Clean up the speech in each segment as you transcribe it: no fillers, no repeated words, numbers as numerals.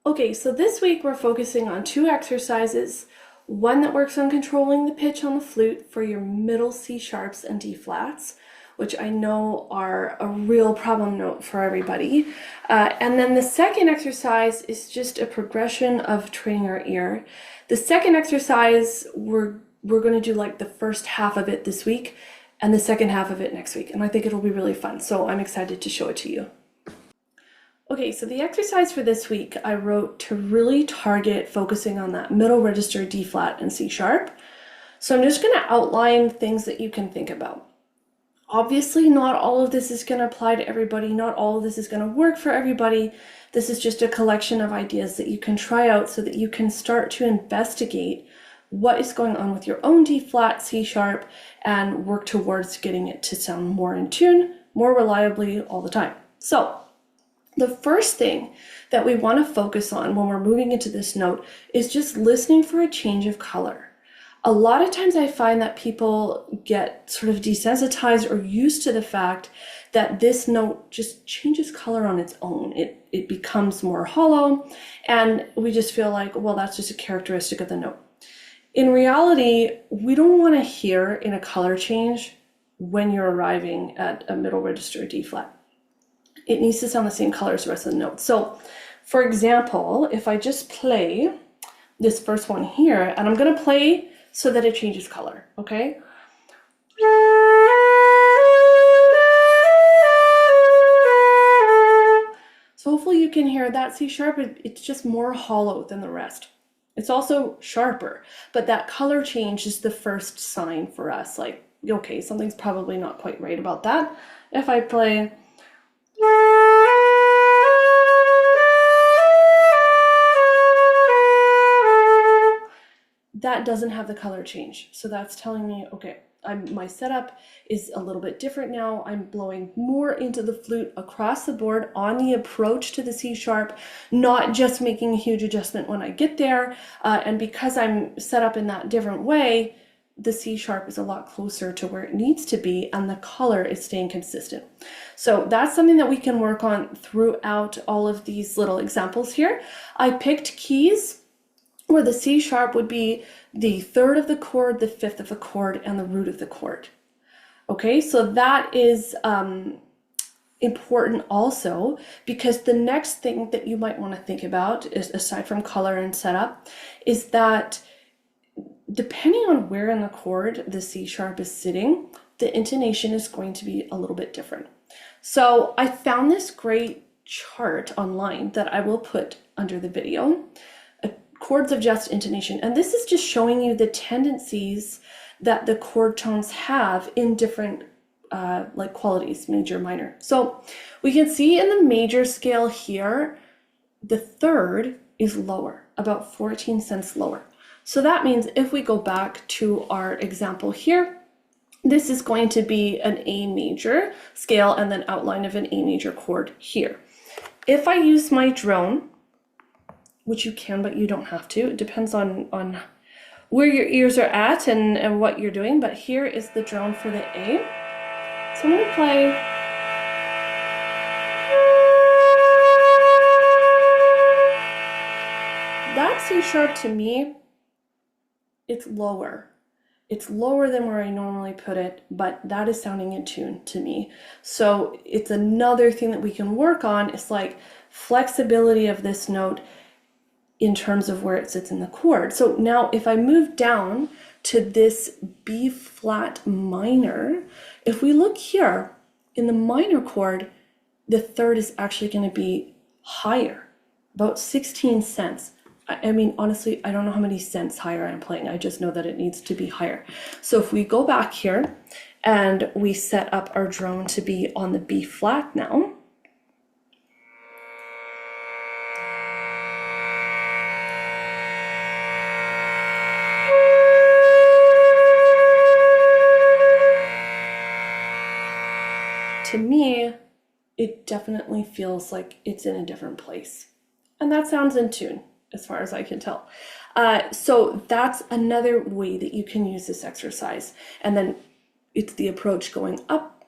Okay, so this week we're focusing on two exercises. One that works on controlling the pitch on the flute for your middle C sharps and D flats, which I know are a real problem note for everybody. And then the second exercise is just a progression of training our ear. The second exercise, we're going to do like the first half of it this week and the second half of it next week. And I think it'll be really fun. So I'm excited to show it to you. Okay, so the exercise for this week I wrote to really target focusing on that middle register D flat and C sharp. So I'm just going to outline things that you can think about. Obviously, not all of this is going to apply to everybody. Not all of this is going to work for everybody. This is just a collection of ideas that you can try out so that you can start to investigate what is going on with your own D flat, C sharp, and work towards getting it to sound more in tune, more reliably all the time. So the first thing that we want to focus on when we're moving into this note is just listening for a change of color. A lot of times I find that people get sort of desensitized or used to the fact that this note just changes color on its own. It becomes more hollow, and we just feel like, well, that's just a characteristic of the note. In reality, we don't want to hear in a color change when you're arriving at a middle register D flat. It needs to sound the same color as the rest of the note. So, for example, if I just play this first one here, and I'm going to play so that it changes color, okay? So hopefully you can hear that C sharp, it's just more hollow than the rest. It's also sharper, but that color change is the first sign for us, like, okay, something's probably not quite right about that. If I play that doesn't have the color change. So that's telling me, okay, my setup is a little bit different now. I'm blowing more into the flute across the board on the approach to the C sharp, not just making a huge adjustment when I get there. And because I'm set up in that different way, the C sharp is a lot closer to where it needs to be, and the color is staying consistent. So that's something that we can work on throughout all of these little examples here. I picked keys where the C sharp would be the third of the chord, the fifth of the chord, and the root of the chord. Okay, so that is important also, because the next thing that you might want to think about, is, aside from color and setup, is that depending on where in the chord the C sharp is sitting, the intonation is going to be a little bit different. So I found this great chart online that I will put under the video, chords of just intonation. And this is just showing you the tendencies that the chord tones have in different like qualities, major, minor. So we can see in the major scale here, the third is lower, about 14 cents lower. So that means if we go back to our example here, this is going to be an A major scale and then outline of an A major chord here. If I use my drone, which you can, but you don't have to, it depends on where your ears are at and what you're doing, but here is the drone for the A. So I'm going to play. That C sharp to me, it's lower. It's lower than where I normally put it, but that is sounding in tune to me. So it's another thing that we can work on. It's like flexibility of this note in terms of where it sits in the chord. So now if I move down to this B flat minor, if we look here in the minor chord, the third is actually going to be higher, about 16 cents. I mean, honestly, I don't know how many cents higher I'm playing. I just know that it needs to be higher. So if we go back here and we set up our drone to be on the B flat now, to me, it definitely feels like it's in a different place. And that sounds in tune, as far as I can tell. So that's another way that you can use this exercise. And then it's the approach going up,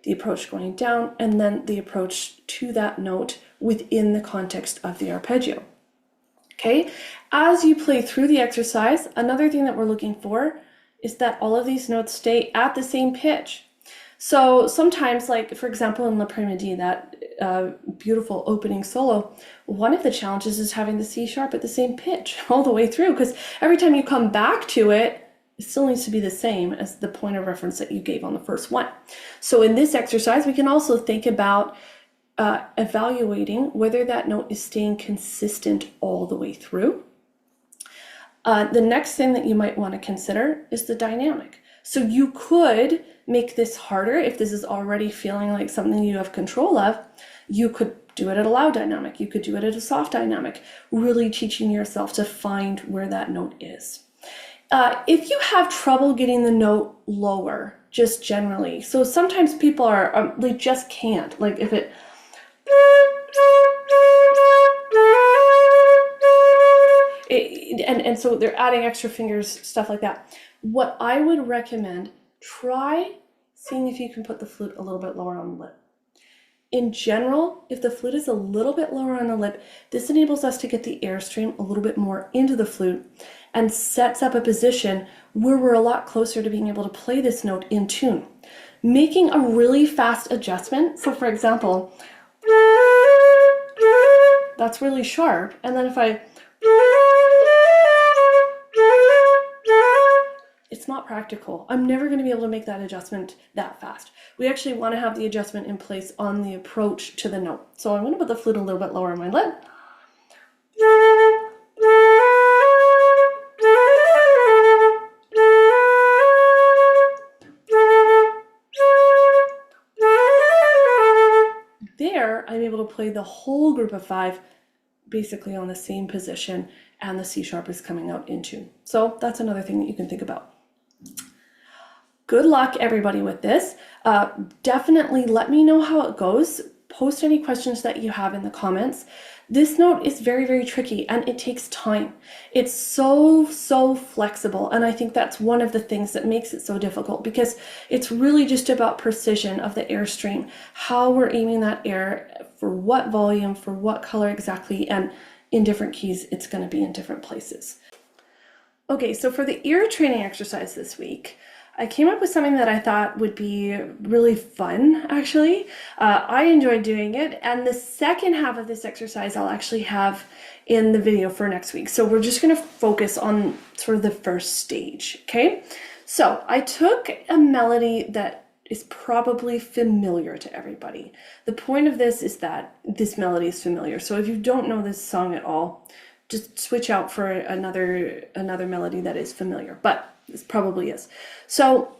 the approach going down, and then the approach to that note within the context of the arpeggio. Okay, as you play through the exercise, another thing that we're looking for is that all of these notes stay at the same pitch. So sometimes, like for example in La Prima D, that beautiful opening solo, one of the challenges is having the C sharp at the same pitch all the way through, because every time you come back to it, it still needs to be the same as the point of reference that you gave on the first one. So in this exercise, we can also think about evaluating whether that note is staying consistent all the way through. The next thing that you might want to consider is the dynamic. So you could make this harder if this is already feeling like something you have control of. You could do it at a loud dynamic. You could do it at a soft dynamic, really teaching yourself to find where that note is. If you have trouble getting the note lower, just generally, so sometimes people are, they just can't, like if it, and so they're adding extra fingers, stuff like that. What I would recommend, try seeing if you can put the flute a little bit lower on the lip. In general, if the flute is a little bit lower on the lip, this enables us to get the airstream a little bit more into the flute and sets up a position where we're a lot closer to being able to play this note in tune. Making a really fast adjustment, so for example, that's really sharp, and then if I, it's not practical. I'm never going to be able to make that adjustment that fast. We actually want to have the adjustment in place on the approach to the note. So I'm going to put the flute a little bit lower on my lip. There, I'm able to play the whole group of 5 basically on the same position, and the C sharp is coming out in tune. So that's another thing that you can think about. Good luck, everybody, with this. Definitely let me know how it goes. Post any questions that you have in the comments. This note is very, very tricky, and it takes time. It's so flexible, and I think that's one of the things that makes it so difficult, because it's really just about precision of the airstream, how we're aiming that air, for what volume, for what color exactly, and in different keys, it's going to be in different places. Okay, so for the ear training exercise this week, I came up with something that I thought would be really fun, actually. I enjoyed doing it, and the second half of this exercise I'll actually have in the video for next week. So we're just going to focus on sort of the first stage, okay? So I took a melody that is probably familiar to everybody. The point of this is that this melody is familiar. So if you don't know this song at all, just switch out for another melody that is familiar, but this probably is. So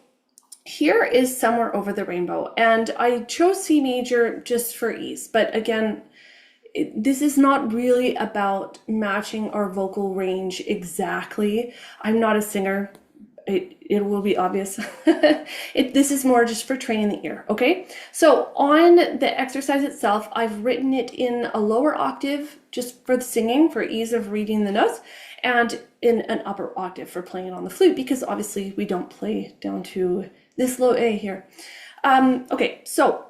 here is Somewhere Over the Rainbow, and I chose C major just for ease, but again, this is not really about matching our vocal range exactly. I'm not a singer. It will be obvious. This is more just for training the ear, okay? So on the exercise itself, I've written it in a lower octave just for the singing, for ease of reading the notes, and in an upper octave for playing it on the flute, because obviously we don't play down to this low A here. Okay, so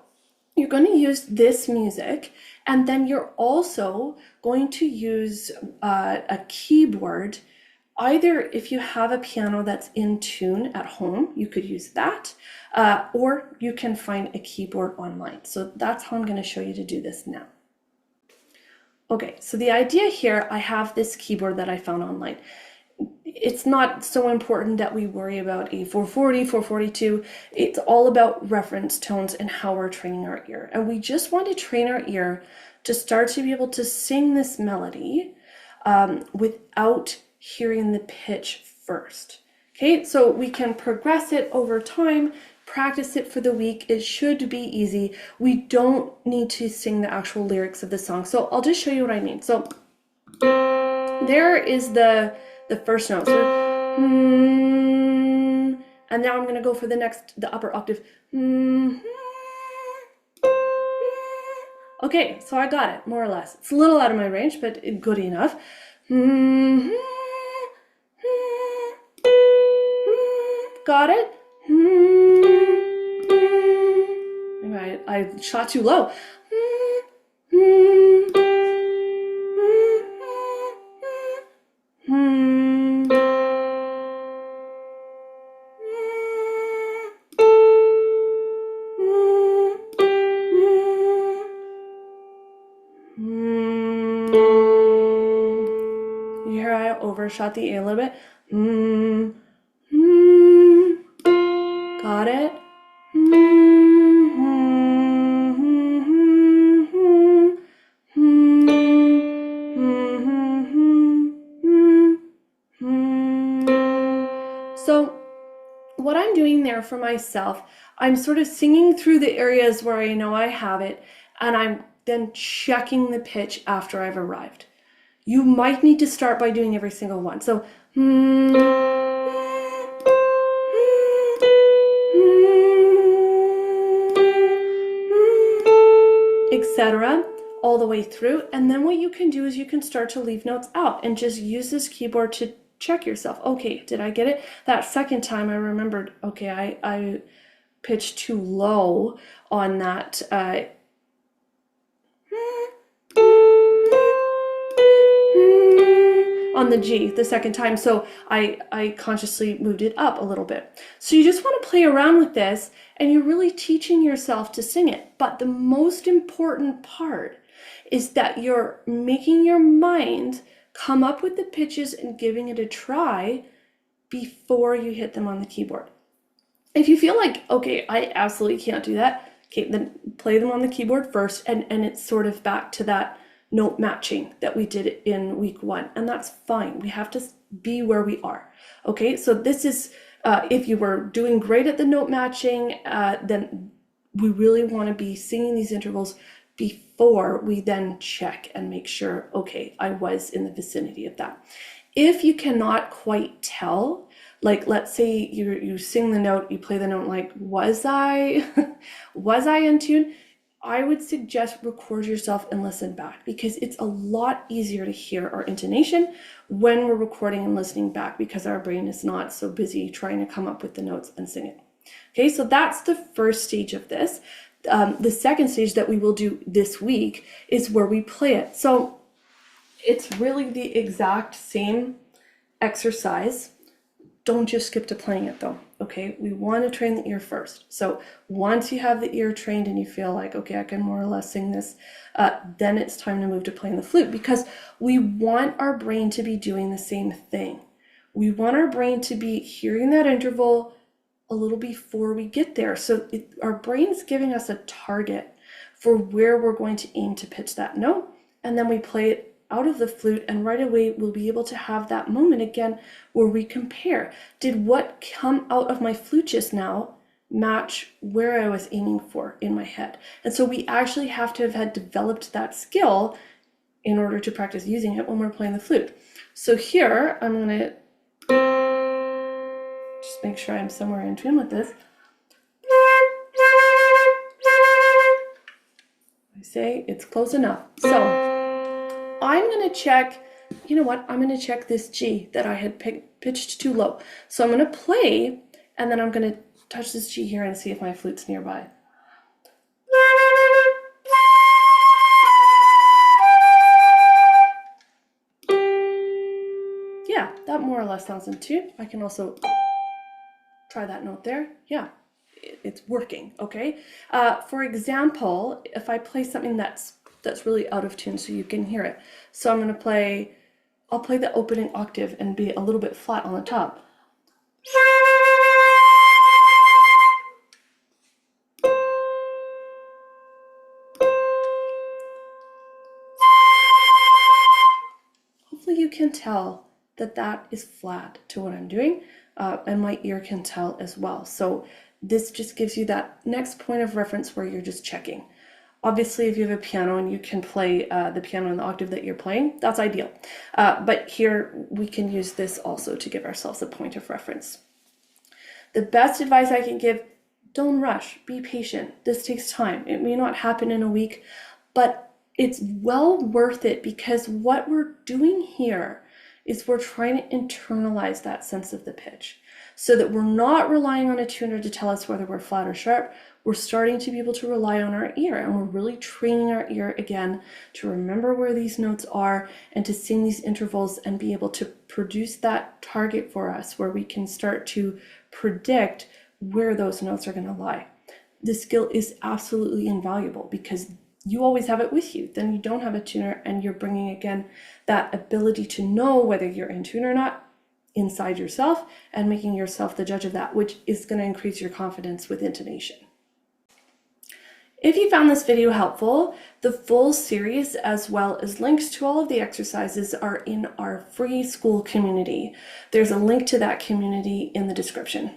you're going to use this music, and then you're also going to use a keyboard. Either if you have a piano that's in tune at home, you could use that, or you can find a keyboard online. So that's how I'm going to show you to do this now. Okay, so the idea here, I have this keyboard that I found online. It's not so important that we worry about a 440, 442. It's all about reference tones and how we're training our ear. And we just want to train our ear to start to be able to sing this melody without hearing the pitch first. Okay, so we can progress it over time, practice it for the week. It should be easy. We don't need to sing the actual lyrics of the song. So I'll just show you what I mean. So there is the first note. So, and now I'm going to go for the upper octave. Okay, so I got it, more or less. It's a little out of my range, but good enough. Got it? I shot too low. You hear I overshot the A a little bit. Got it? So what I'm doing there for myself, I'm sort of singing through the areas where I know I have it, and I'm then checking the pitch after I've arrived. You might need to start by doing every single one. So, etc., all the way through. And then what you can do is you can start to leave notes out and just use this keyboard to check yourself. Okay, did I get it? That second time I remembered, okay, I pitched too low on that on the G the second time, so I consciously moved it up a little bit. So you just want to play around with this, and you're really teaching yourself to sing it. But the most important part is that you're making your mind come up with the pitches and giving it a try before you hit them on the keyboard. If you feel like, okay, I absolutely can't do that, okay, then play them on the keyboard first, and it's sort of back to that note matching that we did in week 1, and that's fine. We have to be where we are. Okay, so this is, if you were doing great at the note matching, then we really want to be singing these intervals before we then check and make sure, okay, I was in the vicinity of that. If you cannot quite tell, like let's say you sing the note, you play the note, like, was I in tune? I would suggest record yourself and listen back, because it's a lot easier to hear our intonation when we're recording and listening back, because our brain is not so busy trying to come up with the notes and sing it. Okay, so that's the first stage of this. The second stage that we will do this week is where we play it. So it's really the exact same exercise. Don't just skip to playing it though, okay? We want to train the ear first. So once you have the ear trained and you feel like, okay, I can more or less sing this, then it's time to move to playing the flute, because we want our brain to be doing the same thing. We want our brain to be hearing that interval a little before we get there. So our brain's giving us a target for where we're going to aim to pitch that note, and then we play it out of the flute, and right away we'll be able to have that moment again where we compare. Did what come out of my flute just now match where I was aiming for in my head? And so we actually have to have had developed that skill in order to practice using it when we're playing the flute. So here I'm going to just make sure I'm somewhere in tune with this. I say it's close enough. So I'm going to check, you know what, I'm going to check this G that I had pitched too low. So I'm going to play, and then I'm going to touch this G here and see if my flute's nearby. Yeah, that more or less sounds in tune. I can also try that note there. Yeah, it's working, okay? For example, if I play something that's really out of tune so you can hear it. So I'm going to play, I'll play the opening octave and be a little bit flat on the top. Hopefully you can tell that that is flat to what I'm doing, and my ear can tell as well. So this just gives you that next point of reference where you're just checking. Obviously, if you have a piano and you can play the piano in the octave that you're playing, that's ideal. But here we can use this also to give ourselves a point of reference. The best advice I can give, don't rush, be patient. This takes time. It may not happen in a week, but it's well worth it, because what we're doing here is we're trying to internalize that sense of the pitch, so that we're not relying on a tuner to tell us whether we're flat or sharp. We're starting to be able to rely on our ear, and we're really training our ear again to remember where these notes are and to sing these intervals and be able to produce that target for us where we can start to predict where those notes are going to lie. This skill is absolutely invaluable, because you always have it with you. Then you don't have a tuner, and you're bringing again that ability to know whether you're in tune or not inside yourself and making yourself the judge of that, which is going to increase your confidence with intonation. If you found this video helpful, the full series as well as links to all of the exercises are in our free school community. There's a link to that community in the description.